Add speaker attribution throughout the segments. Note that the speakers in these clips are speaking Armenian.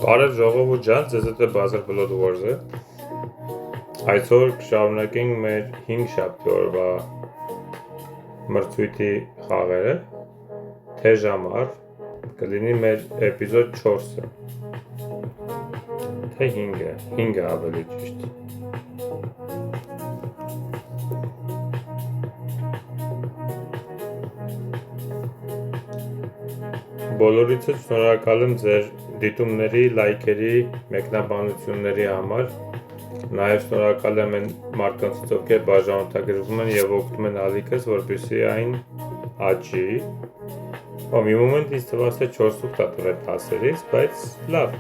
Speaker 1: Բարև ժողովուրդ ջան, ձեզ հետ է Բազար Բլոդվորզը։ Այսօր կշարունակենք մեր 5 շաբթի օրվա մրցույթի խաղերը։ Թե ժամար կլինի մեր էպիզոդ 4-ը։ Թե 5-ը, 5-ը ավելի ճիշտ։ Բոլորիցս շնորհակալ եմ ձեր դիտումների, լայքերի, մեկնաբանությունների համար։ Նաև շնորհակալ եմ այն մարդկանց, ովքեր բաժանորդագրվում են եւ օգնում են ալիքս, որպեսզի այն աճի։ Մի մոմենտ ինձ թվաց, թե 4 ուղտ տվել 10-երից, բայց լավ։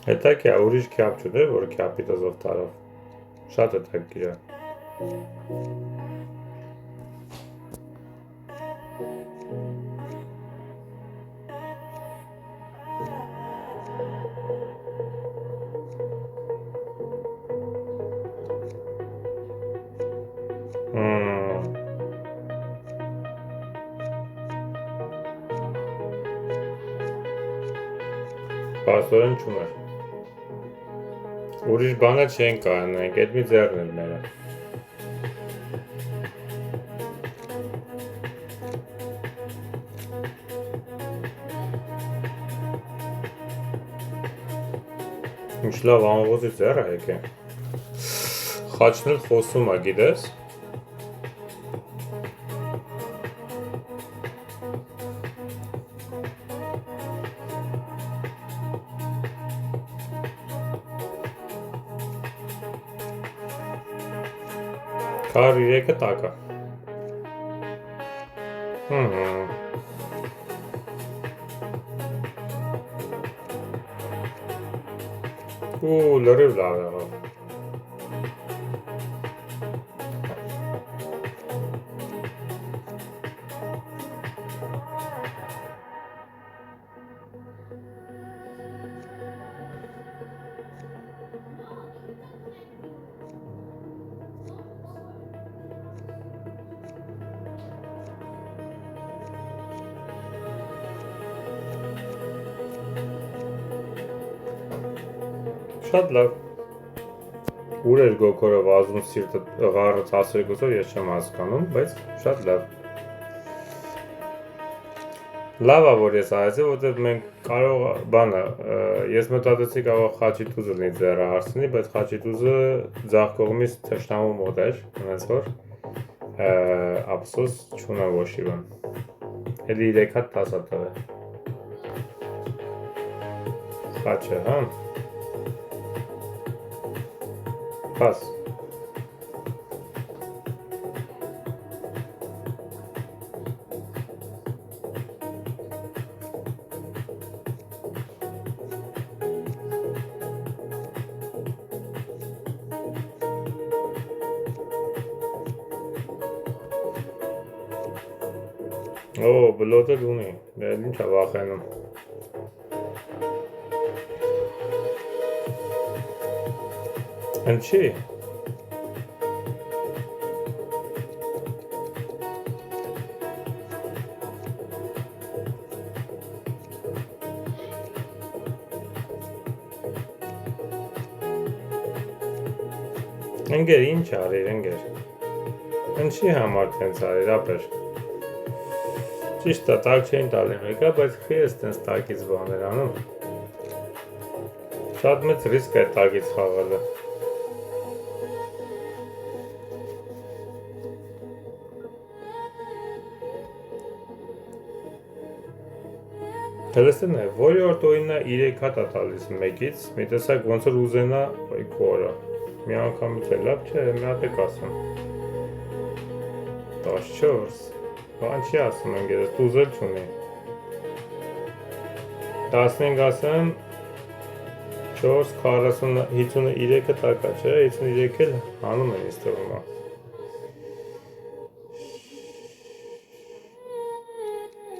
Speaker 1: Հետաքրքիր է, ուրիշ քյապ չուներ, որ քյապի տզով տարավ։ Շատ հետաքրքիր է։ Պաստորեն չուներ։ Ուրիշ բաներ չեն կանենք, այդ մի ձեռն էր մերը։ Ինչ լավ անողոցի ձեռը եկ է։ Խաչն էլ խոսում է, գիտես։ Կար 3-ը տակա։ Ու լրիվ լավ եղավ։ Շատ լավ։ Ուր էր գոքորը վազում սիրտը ղարը 12-ով, ես չեմ հասկանում, բայց շատ լավ։ Լավ է, որ ես այցի, որտեղ մենք կարող բանը, ես մտածեցի կարող խաչիտուզը լինի ձեռը հարցնի, բայց խաչիտուզը ձախ կողմից թշնամու մոտ էր, հենց որ ափսոս չունա ոչի բան։ Էլի 3 հատ 10 հատ է։ Խաչը, հա։ Pass. Oh, belote ունի, դեռ ինչ է վախենում։ Ինչի։ Ընկեր, ինչ արիր, ընկեր։ Ինչի համար տենց արիր, ապեր։ Ճիշտ է, տակ չէին տալի մեկա, բայց խի ես տենց տակից բաներ անում։ Շատ մեծ ռիսկ է տակից խաղալը։ Հելեսեն է, որի օրդ օրինա 3 հատ է տալիս մեկից, մի տեսակ ոնց որ ուզենա կորը։ Մի անգամից է լավ չէ, մի հատ եք ասում։ 14 Բան չի ասում ընկերս, ուզել չունի։ 15 ասեմ 4 40 53-ը տակա չէ, 53 էլ հանում են ինձ թվում է։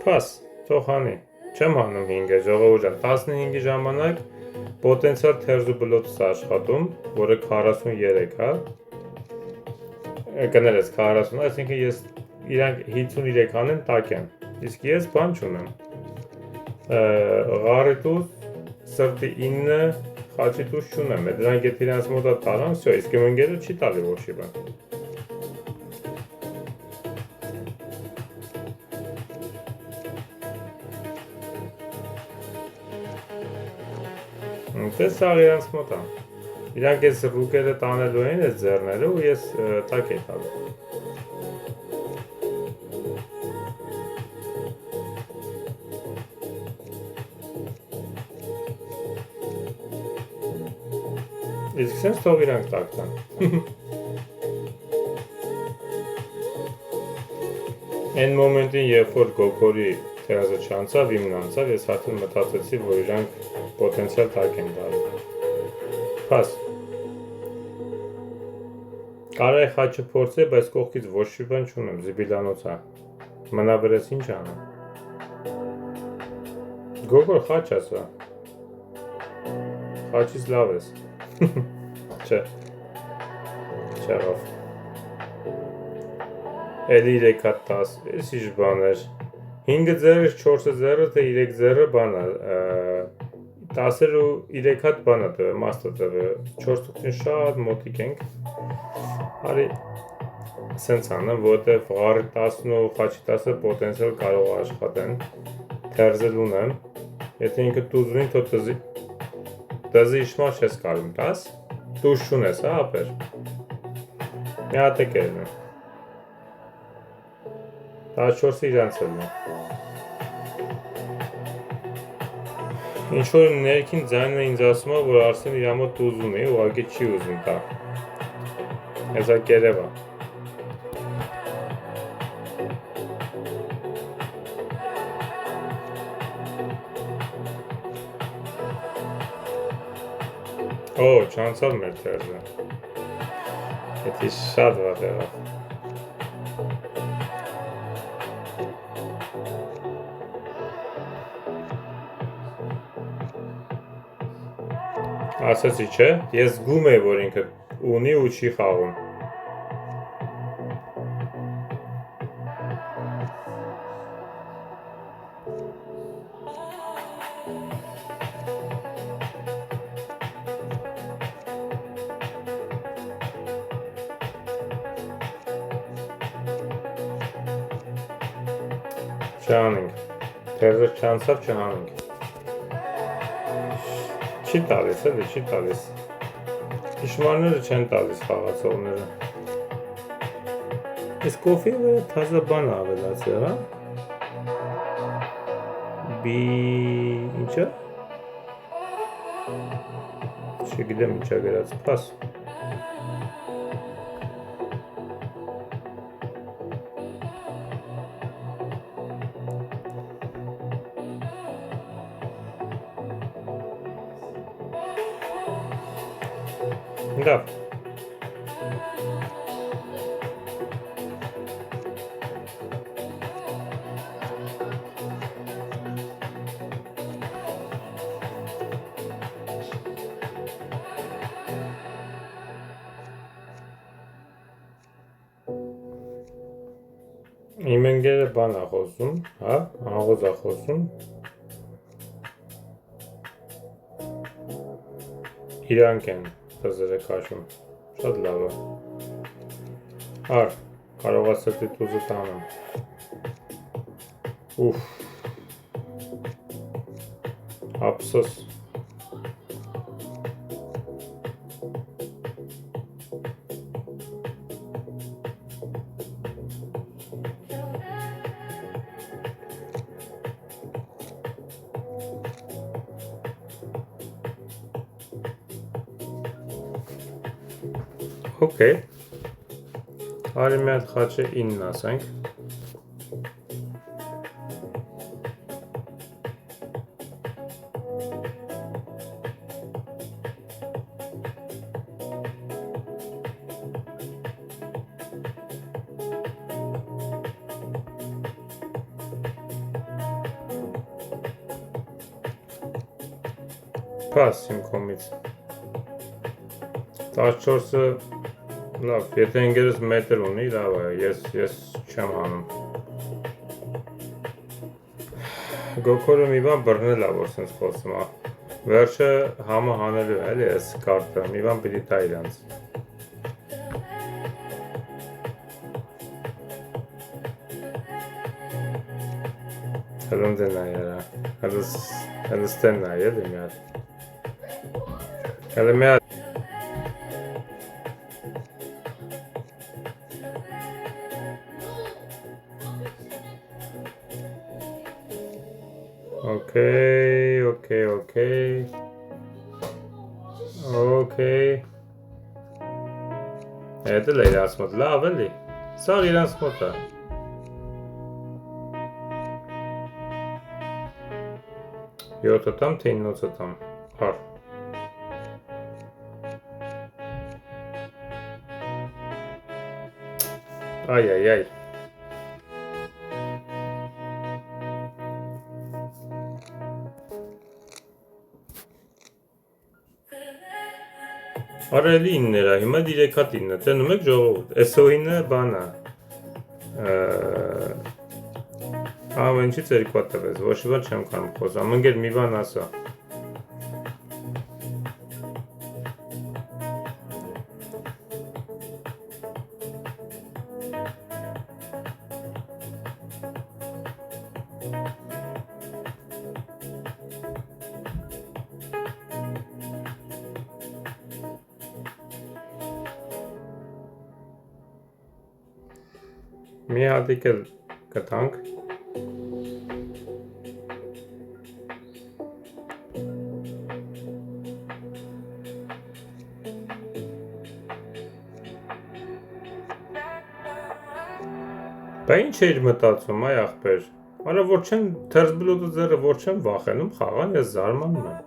Speaker 1: Փաս, թող հանի։ Չեմ հանում 5-ը, ժողովուրդ ջան, 15-ի ժամանակ պոտենցիալ թերզու բլոթս աշխատում, որը 43 հա։ Կներես 40, այսինքն ես իրանք 53 անեն տակ են, իսկ ես բան չունեմ, ղարիտուս սրտի 9 խաչի տուս չունեմ, դրանք ետ իրանց մոտա տարան, վсё, իսկ իմ ընգերը չի տալի ոչի բան։ Տես սաղ իրանց մոտա, իրանք ես ռուկերը տանելու են ես ձերները ու ես տակ է տալու։ Իսկ սենց թող իրանք տակ տան։ Այն մոմենտին երբ որ գոքորի թերազը չանցավ, իմն անցավ, ես հատել մտածեցի, որ իրանք պոտենցիալ տակ են դարի։ Պաս։ Կարայ խաչը փորձե, բայց կողքից ոչ մի բան չունեմ, զիբիլանոց է։ Մնա վրես ինչ անեմ։ Գոքոր խաչ ասա։ Խաչից լավ ես։ Չէ, չեղավ, էլի 3 հատ 10, ես ինչ բան էր, 5 ձերը, 4 ձերը, թե 3 ձերը բան է, 10 ու 3 հատ բան է տվե, մաստը տվե, 4 տուքին շատ մոտիկ ենք, հարի սենց անեմ, որտև ղարի 10 ու խաչի 10-ը պոտենցիալ կարող աշխատեն, թերզել ունեմ, եթե ինքը տուզունին, թո տզի իշմար չես կարում 10, տուժ չունես, հա, ապեր, մի հատ է կերն է, 14-ը իրանց էլ է, ինչ-որ ներքին ձայնը ինձ ասում է, որ Արսեն իր ամոտ տուզ ունի, ուղղակի չի ուզում տա, հեսա կերև է, Օ, չանցավ մեր թերզը, եթի շատ վատ եղավ, ասացի չէ, ես զգում էի, որ ինքը ունի ու չի խաղում, Չանենք, թերզը չանցավ չանենք, չի տալիս էլի, չի տալիս, իշմանները չեն տալիս խաղացողները, ես կոֆի վերը թազա բան ավելացել, հա, ինչա, չգիտեմ ինչա գրած, պաս, Լավ, իմ ընկերը բան է խոսում, հա, աղոզ է խոսում, իրանք են թզերը կաշում, շատ լավ է,ար, կարող է սրտի տուզը տանեմ, ուվ, ապսոս, Okay, արի մի հատ խաչը 9 ասենք, Սպաս իմ կողմից 14-ը լավ, եթե ընկերս մետր ունի, լավ է, ես չեմ անում Գոքորը մի բան բռնել է, որ սենց խոսում է Վերջը համը հանելու է, էլի ես կարտը, մի բան պիտի տա իրանց Հլնդեն է երա, հլստեն է, էլի մի հատ Հլը մի հատ Okay. Էդ էլ է իրանց մոտ, լավ էլի, սաղ իրանց մոտ է Յոթը տամ, թե 9-ը տամ, հար Այ Արելի 9-ը, հիմա 3 հատ 9, տենում եք ժողովուրդ, SO9-ը բան է Ինչից 2 հատ տվեց, ոչ իվար չեմ կարում խոսամ, ընգեր մի բան ասա Մի հատիկ էլ կտանք Բա ինչ էիր մտածում, այ աղբեր Արա որ չեն թերզբլոդը ձերը որ չեն վախենում խաղան, ես զարմանում եմ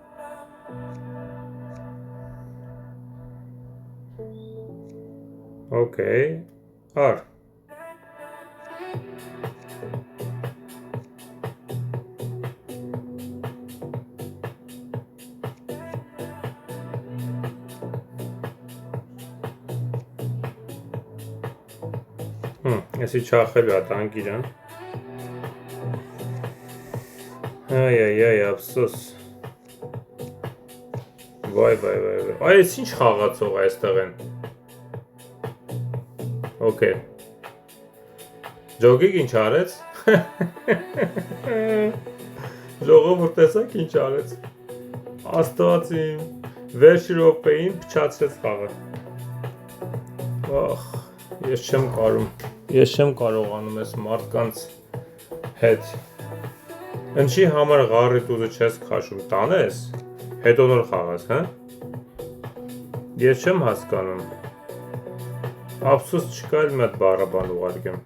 Speaker 1: Okay, հար Եսի չախելու է տանք իրան Այ, ապսոս Վայ Այ, ես ինչ խաղացող այստեղ են Okay Ջոգիկ ինչ արեց Ժողովուրդ տեսակ ինչ արեց Աստված իմ Վերջի րոպեին փչացրեց խաղը Ես չեմ կարողանում ես մարդկանց հետ Ինչի համար ղարի տուզը չես քաշում, տանես, հետո նոր խաղաս, հա? Ես չեմ հասկանում Ափսոս չկա էլ մի հատ բառաբան ուղարկեմ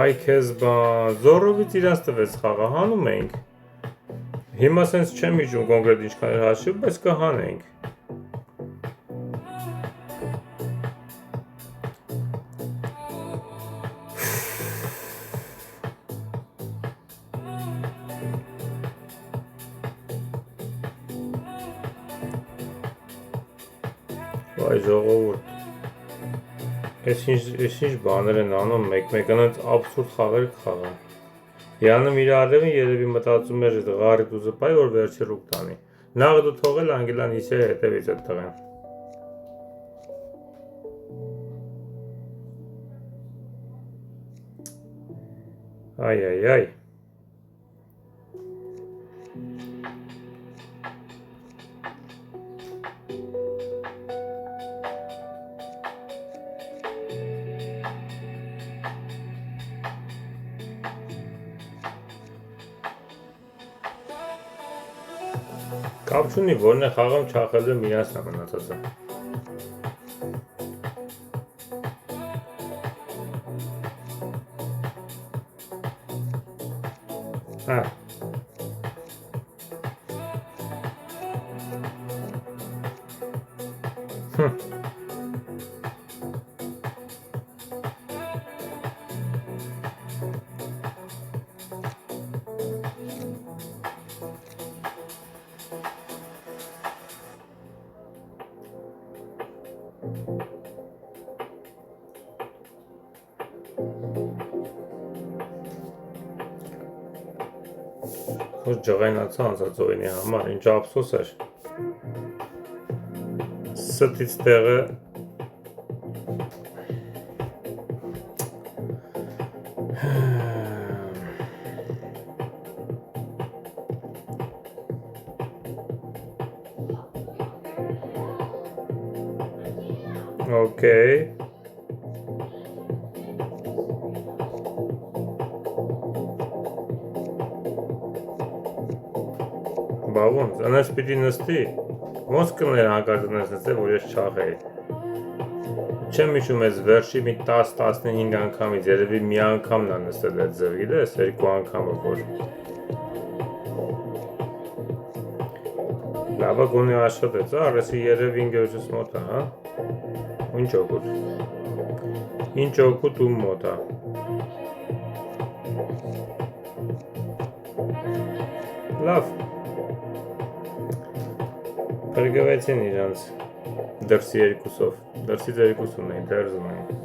Speaker 1: Այ քեզ բան, զորովից իրանց տվեց խաղը, հանում էինք Հիմա սենց չեմ իջում կոնկրետ ինչքան էր հաշիվ, բայց կհանենք Այ ժողովուրդ Ես ինչ բաներ են անում մեկ-մեկանց աբսուրդ խաղեր կխաղան Յանում իր արևին երևի մտածում էր ղարի դուզը պայ որ վերջի ռուկ տանի Նաղ դու թողել անգելան իսե հետևից էդ տղեն Այ Կապ չունի, որն է խաղում չախելու եմ իրանց նա մնացածը Հա Ոչ ջղայնացա անցած օրինի համար, ինչ ափսոս էր։ Ստից տեղը Okay. Բա ոնց, անես պիտի նստի, ոնց կներ հանկարծանես նստել, որ ես չաղեի։ Չեմ հիշում ես վերջի մի 10-15 անգամից, երևի մի անգամն է նստել այդ ձև, գիտես, 2 անգամը որ։ Լավա գոնե աշխատեց, արեսի երևի ինգերջս մոտ է, հա։ Ինչ օգուտ։ Ինչ օգուտ ում մոտ է։ Լավ։ Պրգվեցին իրանց դրսի երկուսով, դրսից երկուս ունեին, դերզ ունեին։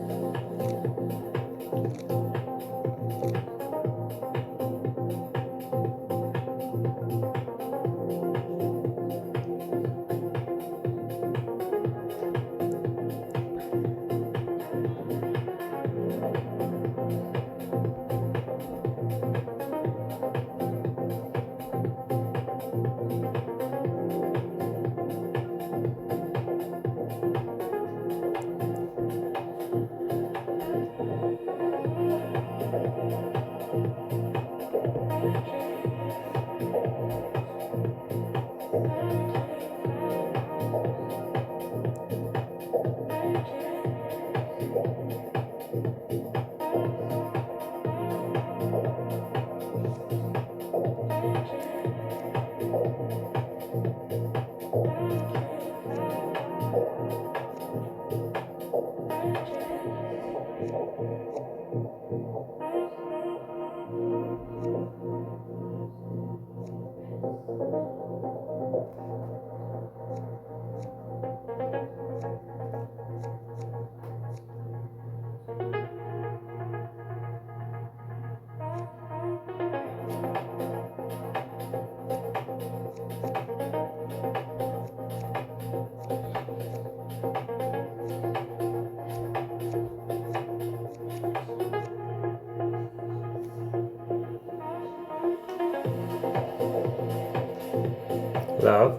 Speaker 1: Լավ։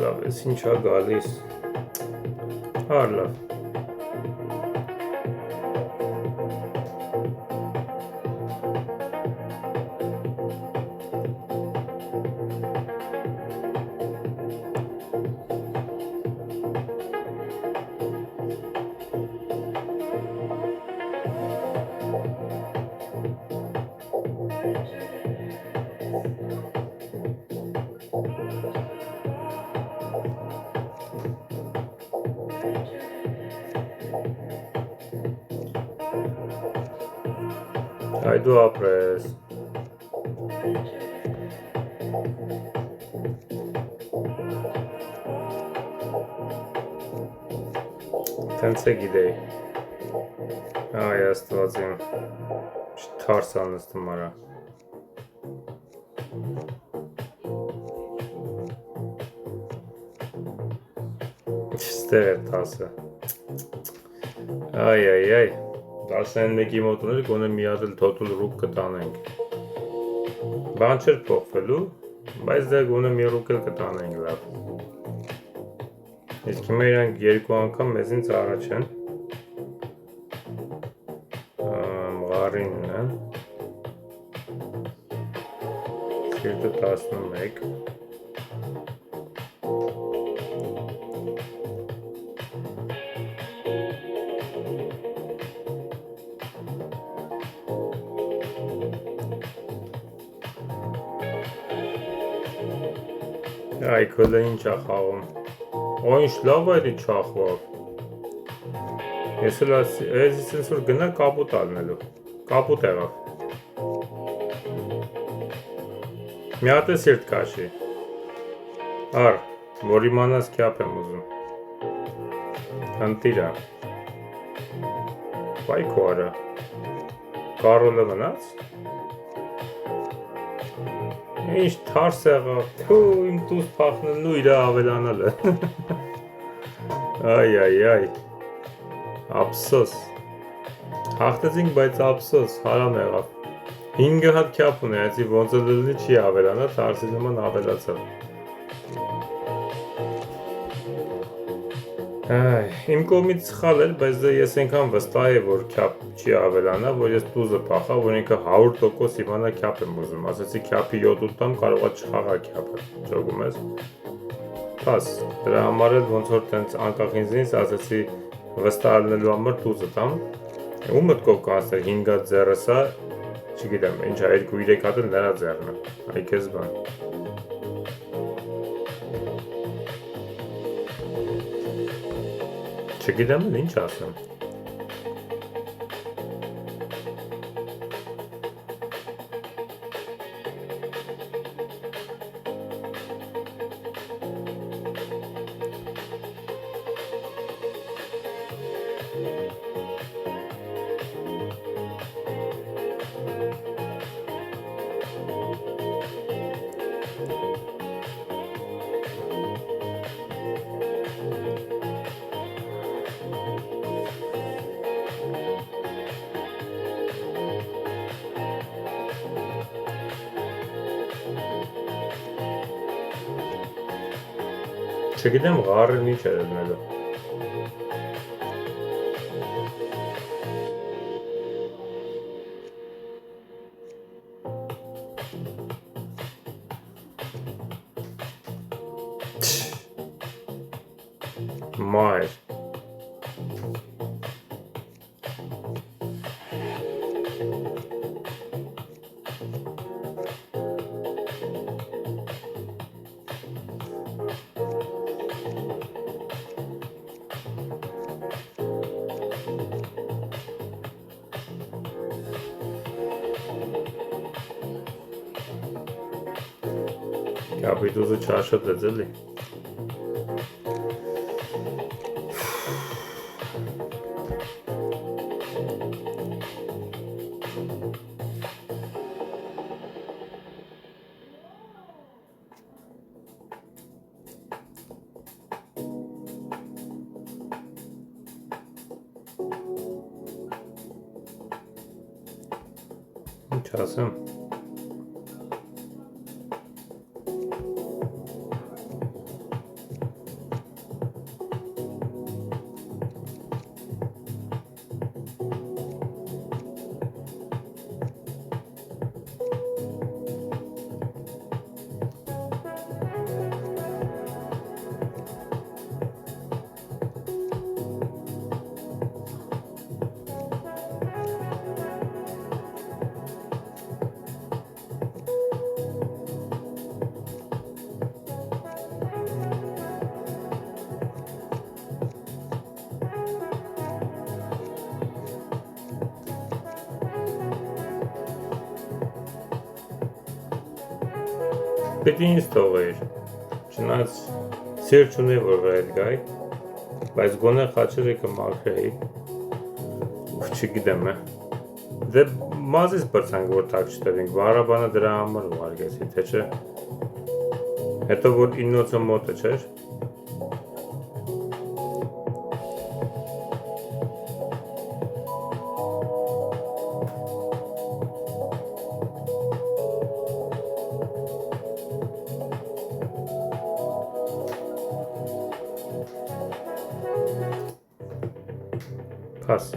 Speaker 1: Լավ, ես ինչա գալիս։ Հա, լավ։ Այդու ապրես։ Տենց է գիտեի։ Այ աստվածին, թարս անստում արա։ Չստեղ է թասը։ Այ, 11-ի մոտ ուներ, գոնե մի հատ էլ թոթուլ ռուկ կտանենք։ Բան չէր փոխվելու, բայց դե գոնե մի ռուկ էլ կտանենք լավ։ Իսկ հիմա իրանք 2 անգամ մեզինց առաջ են։ Մղարինն է։ Սիրտը 11։ Այ քոլը ինչ է խաղում։ Օ ինչ լավ է դի չախվավ։ Ես էլ այսինքն որ գնա կապուտ ալնելու։ Կապուտ եղավ։ Մի հատ է սիրտ կաշի։ Որ իմանաս քյապ եմ ուզում։ Հնտիրա։ Վայ քոարը։ Կարոլը մնաց։ Ինչ թարս եղավ, թու իմ տուս փախնելն ու իրա ավելանալը։ Այ, ափսոս։ Հաղթեցինք, բայց ափսոս, հարամ եղավ։ 5 հատ քյապ ունեցի, ոնց է լինի չի ավելանա, թարսի նման ավելացավ։ Իմ կողմից սխալ էր, բայց ես այնքան վստահ եմ, որ քյապ չի ավելանա, որ ես տուզը փախա, որ ինքը 100% իմանա քյապ եմ ուզում, ասեցի քյապի 7-8 տամ կարողա չխաղա քյապը, ճոգում ես։ Փաս, դրա համար էլ ոնց որ տենց անկախ ինձնից ասեցի վստահ լինելու համար տուզը տամ, ու մտքով կանցներ 5 հատ ձեռսա, չգիտեմ, ինչ է 2-3 հատը նրա ձեռն է, այ քեզ բան։ Չգիտեմ էլ ինչ ասեմ։ Չգիտեմ ղարին ինչ էր ելնելու։ Մայր։ Կապիտուզը չաշոտեց էլի։ Ինչ ասեմ։ Պետք է ինձ թողեր, չնայած սեր չունի որ վրայդ գայ, բայց գոնե խաչերը կմաքրեի, չգիտեմ է, դե մազից բրցանք որ տակ չտևինք, վարաբանը դրա համար ուարգեցի, թե չէ, հետո որ 9-ը մոտը չէր, Pass.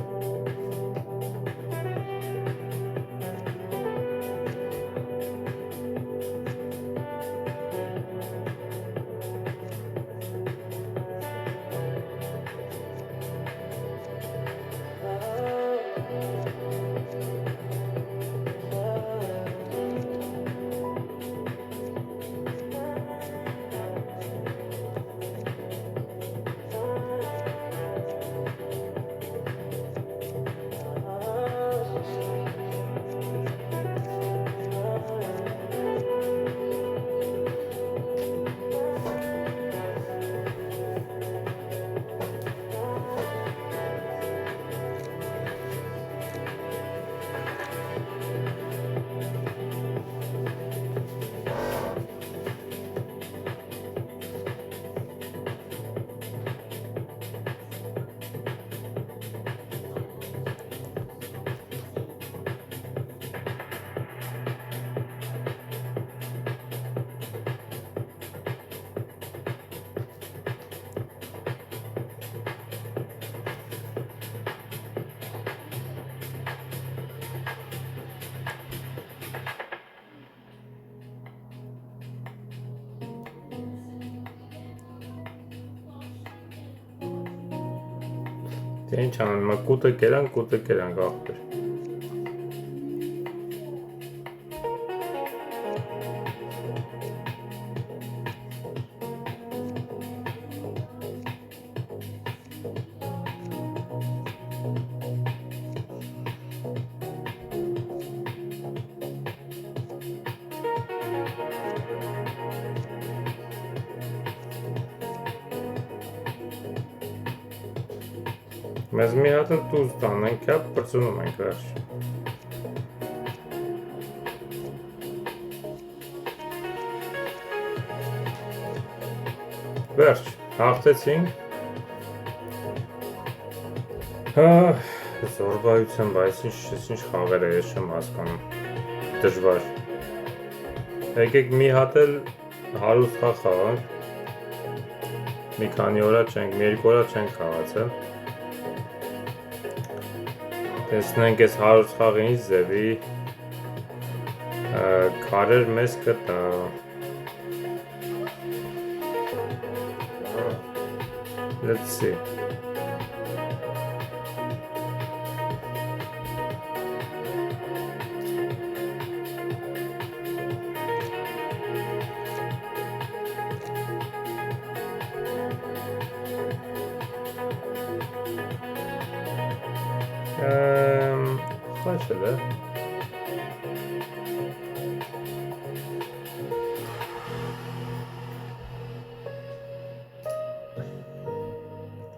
Speaker 1: Դե ինչ անեմ, կուտը կերան աղբեր։ Մեզ մի հատ դուզ տանենք, հա, պրծնում ենք վերջ։ Վերջ, հաղթեցինք։ Զորբայության, բայց ինչ խաղեր է, ես չեմ հասկանում, դժվար։ Եկեք մի հատ էլ հարուստ խաղ խաղանք, մի քանի օրա չենք, մի երկու օրա չենք խաղացել։ Տեսնենք ես հարուստ խաղը ինչ ձևի, քարեր մեզ կտա։ Let's see. Başladı.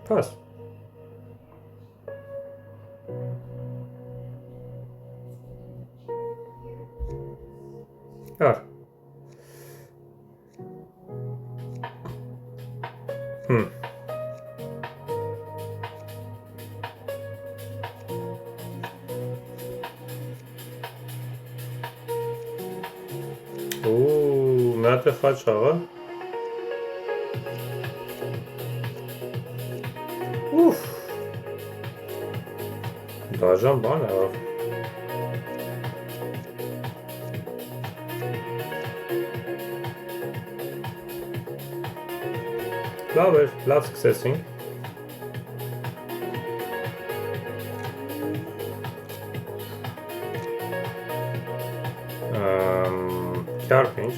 Speaker 1: Pas. Ar. Մատը խաչ աղա։ Ուֆ։ Դաժան բան է աղ։ Լավ էր, լավ սկսեցինք։ Քյարպինչ։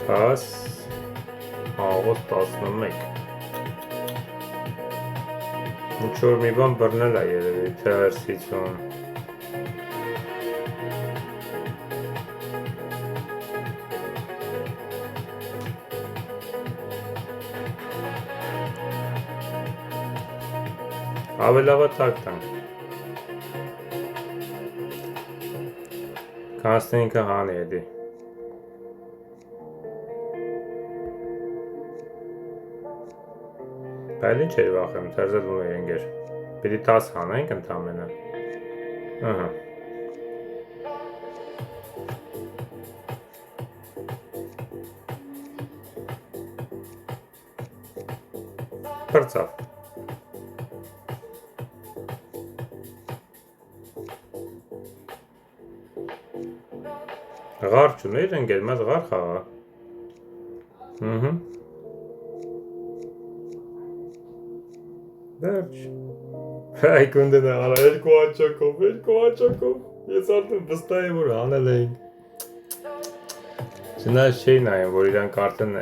Speaker 1: Pas աղոս 11 ինչ-որ մի բան բռնել է երևի, թե հրսիցում ավելավա տակ տանք կանստենիքը հանի էդի Բայց ինչ էր վախեմ, թերզելում էր ընգեր, պիտի 10 հանենք ընդամենը, ըհը, պրծավ, Ղար չուներ ընգեր, մեզ ղար խաղա, Վերջ, հայք ունդեն է արա, երկու աչակով, ես արդեն վստահ եմ, որ հանել էինք Չնայած չէի նայեմ, որ իրանք արդեն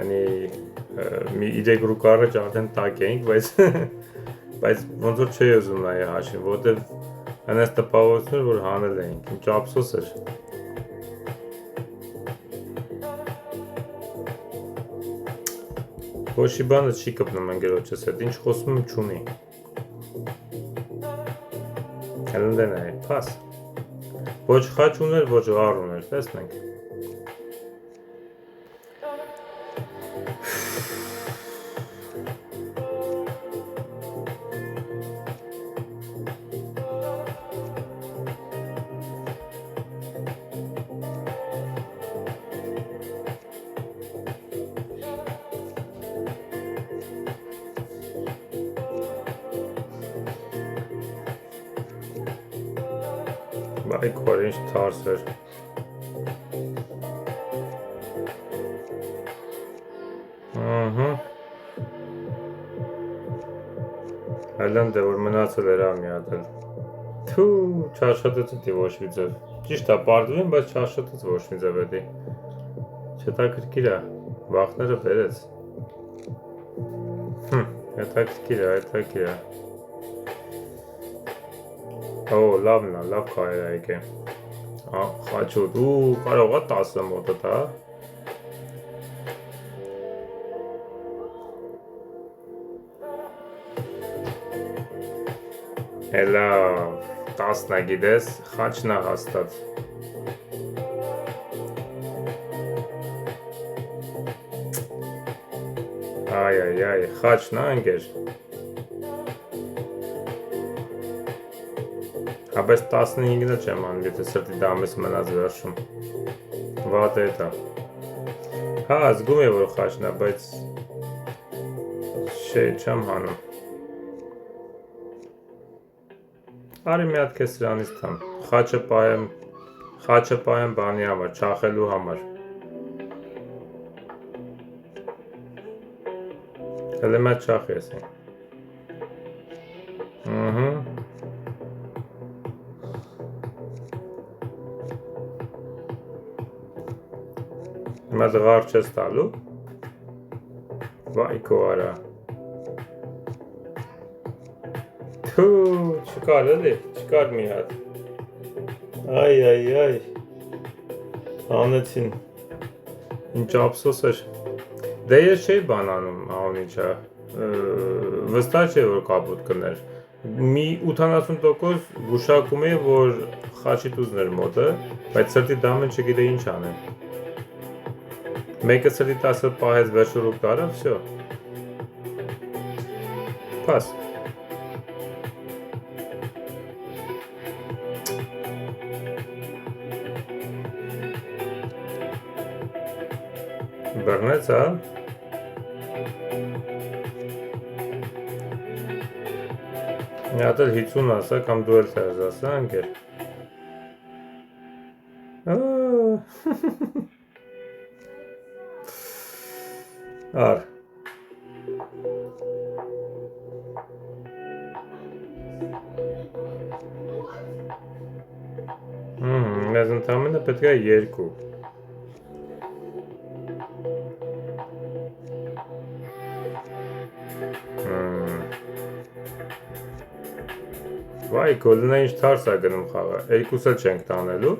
Speaker 1: մի 3 ռուկ առաջ արդեն տակ էինք, բայց ոնց որ չէի ուզում նայե հաշին, որտև հենց տպավորություն էր, որ հանել էինք, ինչ ափսոս էր Ոչի բանը չի կպնում ընգերոջս հետ, ինչ խոսում եմ չունի Հելնդեն է, պաս Ոչ խաչ ուներ, ոչ ղար ուներ, տեսնենք Բայ քոր ինչ թարս էր Այլն դե որ մնացել էր մի հատ էլ։ Թու, չաշխատեցի ոչ մի ձև։ Ճիշտ է, պարտվին, բայց չաշխատեց ոչ մի ձև էդի։ Հետաքրքիր է, վախները բերեց։ Հետաքրքիր է։ Օ, լավն է, լավ կարելի է եկե։ Խաչոտ, կարող է 10 մոտը տա։ Հելա, 10-ն է գիտես, խաչն է հաստատ։ Այ, խաչն է ընկեր։ Հապես 15-ն չեմ անում, եթե սրտի դամես մնաց վերջում։ Վատ է դա։ Հա, զգում է որ խաչն է, բայց չեմ հանում։ Արի մի հատ քեզ սրանից թամ։ Խաչը պահեմ բանի համար, չախելու համար։ Հələ մա չախ ես։ Հիմա դղար չես տալու։ Վայ քո արա։ Թու, չկար էլի, չկար մի հատ։ Այ։ Անեցին։ Ինչ ափսոս էր։ Դե ես չէի բանանում ահոնիչա։ Վստահ չէ որ կապոտ կներ։ Մի 80% գուշակում էի որ խաչի տուզն էր մոտը, բայց սրտի դամը չգիտեի ինչ անել։ Մեկը սրտի 10 պահեց վերջուրուկ տարավ, всё։ Պաս։ Բռնեց, հա։ Մի հատ էլ 50 ասա, կամ դու էլ թերզ ասա, ընկեր։ Ար։ Մեզ ընդամենը պետք է 2։ Վայ, կոլնա ինչ թարս է գնում խաղը, 2-ը չենք տանելու։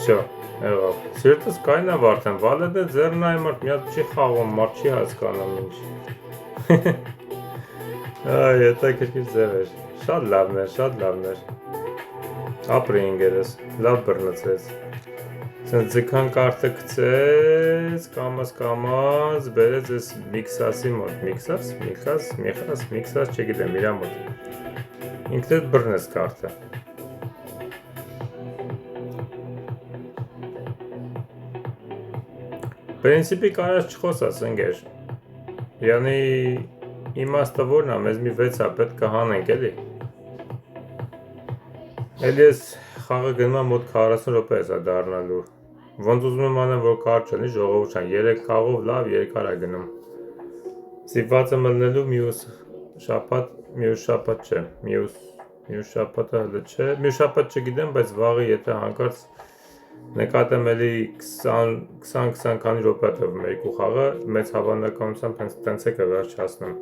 Speaker 1: Всё, եղավ։ Սիրտս կային է վարդեն, վալետ է ձերն այ մարդ, մի հատ չի խաղում, մարդ չի հասկանում ինչ։ Այ, հետաքրքիր ձև էր, շատ լավն էր։ Ապրի ինգերս, լավ բռնցեց։ Սենց ձգան կարտը գցեց, կամաց բերեց ես միքսասի մոտ, միքսաս, չգիտեմ իրա մոտ, ինքն էդ բռնեց կարտը, պրինսիպի կարած չխոսաս ընգեր, յանի իմաստը որն է, մեզ մի 6 պետք կհանենք էլի, էլ ես խաղը գնում մոտ 40 րոպե է դառնալու, ոնց ուզում եմ անեմ որ կարճ չլինի ժողովուրդ 3 խաղով լավ երկար է գնում, ստիպված եմ ելնելու մյուս շաբաթ չէ, մյուս շաբաթը հələ չէ, մյուս շաբաթ չգիտեմ, բայց վաղը եթե հանկարծ նկատեմ էլի 20 քանի րոպե թվում է երկու խաղը, մեծ հավանականությամբ հենց տենց է կվերջացնեմ։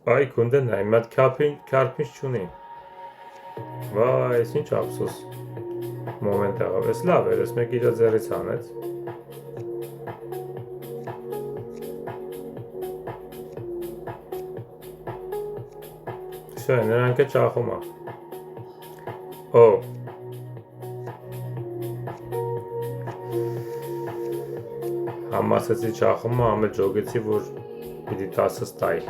Speaker 1: Այ կունդեն այ մատ քարփինչ չունի։ Վայ, ես ինչ ափսոս մոմենտ եղավ, ես լավ էր, ես մեկ իրա ձեռից հանեց։ Շա, նրանք է ճախում է։ Օ։ Համասեցի ճախումը, ամել ջոգեցի, որ պիտի 10-ս տայի։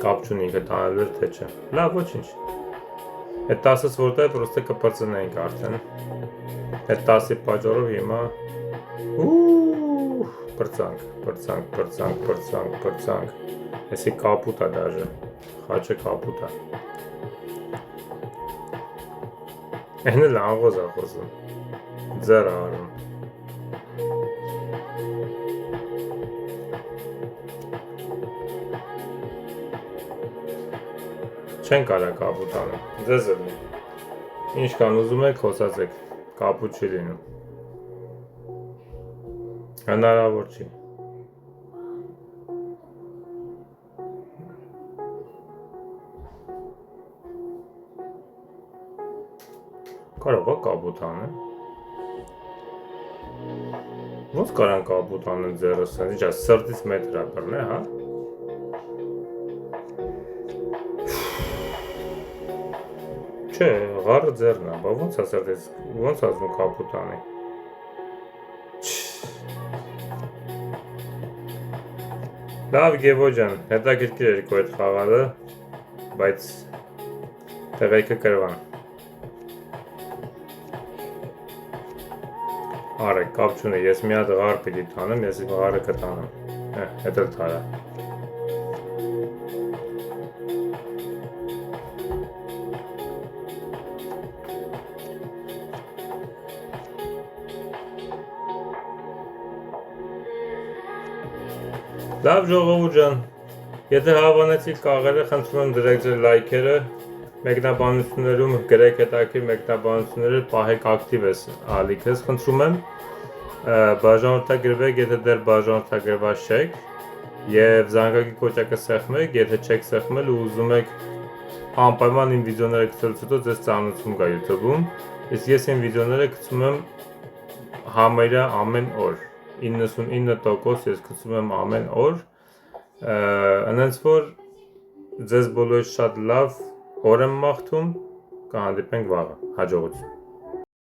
Speaker 1: Կապ չունի ինքը տանելու էր թե չէ։ Լավ, ոչինչ։ Այդ 10-ս որտեղ պրոստը կպրծնենք արդեն։ Այդ 10-ի պատճառով հիմա Պրծանք, Էսի կապուտ է դաժը, խաչը կապուտ է, են էլ աղոզ է խոսում, ձեր արում, չեն կարա կապուտ անում, ձեզ էլ է, ինչ կան ուզում եք խոսացեք, կապուտ չի լինում, հնարավոր չի, կարող է կապուտ անեն, ոնց կարան կապուտ անեն ձերս, ինչ է սրտից մետր է բռն է, հա? Չէ, ғարը ձերն է, բա ոնց է սրտից, ոնց ասում կապուտ անի, լավ Գևո ջան, հետաքրքիր էր քո այդ խաղալը, բայց տեղեքը կրվան, Արեք, կապ չունի, ես մի հատ ғար պիտի տանեմ, ես ғարը կտանեմ, հետ էլ թարա, լավ ժողովուրդ ջան, եթե հավանեցիք կաղերը, խնդրում եմ դրեք ձեր լայքերը, մեկնաբանություններում գրեք հետաքրքիր մեկնաբանությունները, պահեք ակտիվ ես ալիքս, խնդրում եմ, բաժանորդագրվեք, եթե դեռ բաժանորդագրված չեք, եւ զանգակի կոճակը սեղմեք, եթե չեք սեղմել ու ուզում եք անպայման իմ վիդեոները գցելուց հետո ձեզ ծանոթում գա YouTube-ում, իսկ ես իմ վիդեոները գցում եմ համարյա ամեն օր, 99% ես գցում եմ ամեն օր, այնց որ ձեզ բոլորից շատ լավ օր եմ մաղթում, կհանդիպենք վաղը, հաջողություն